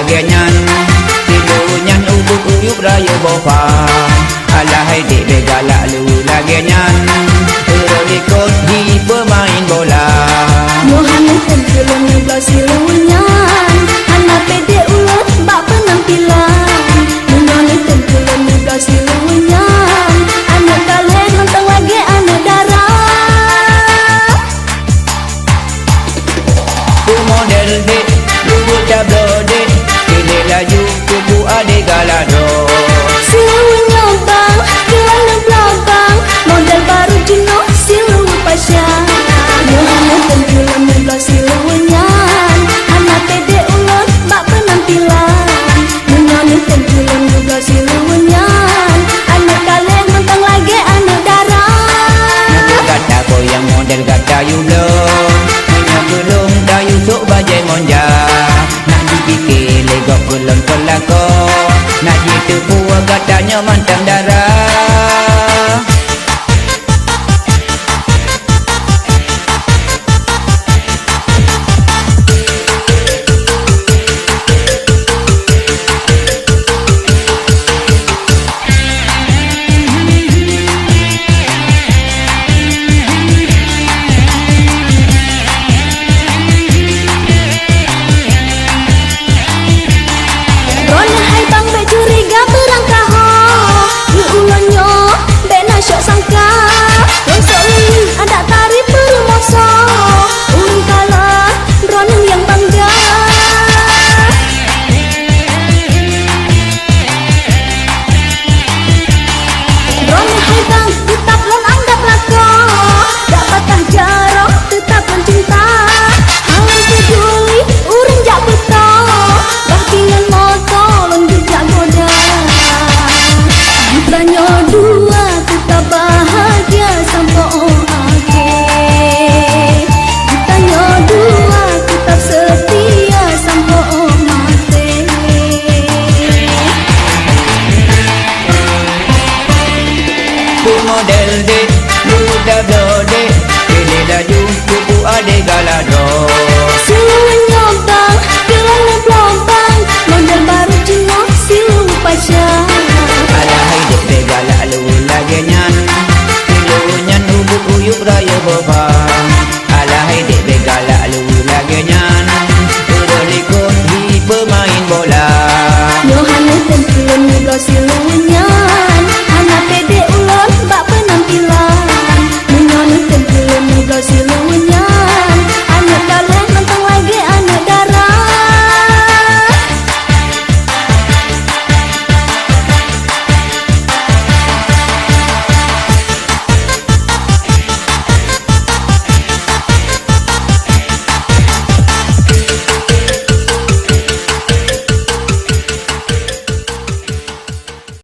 lagi nyan tilu nyan ubuk uyuk raya bofa alahai dek begalak lu lagi nyan ikut di pemain bola Yohanes tentulah ngeblas siluanyan anak pede ulat bak penampilan Yohanes tentulah ngeblas siluanyan anak kalian mentang lagi anak darah ku model dek lu tablo dek pilih laju kubu ade galado siluannya bang kelana belakang model baru jenuh siluan pasang Yohanes tentulah ngeblas siluanyan anak pede ulat bak penampilan Yohanes tentulah ngeblas siluanyan anak kalian mentang lagi anak darah kata goyang model kata you belum punya belum dayu sok bajai monja nak dipikir legok belum pelako nak ditepu katanya mantang darah Rona hai bang be curiga berangkah ho di ulonyo be nasyok sangka besok ini ada tari perumoso urung kalah Rona yang bangga Rona hai bang tetap lon anggap lako dak patah jarok tetap mencinta hangan peduli urung jak beto bahkingan moto lon dijak goda ditanya dua tetap bahagia sampai akhir ditanya dua tetap setia sampai mati ku model dek lu tablo dek pilih laju kubu ade galado siluan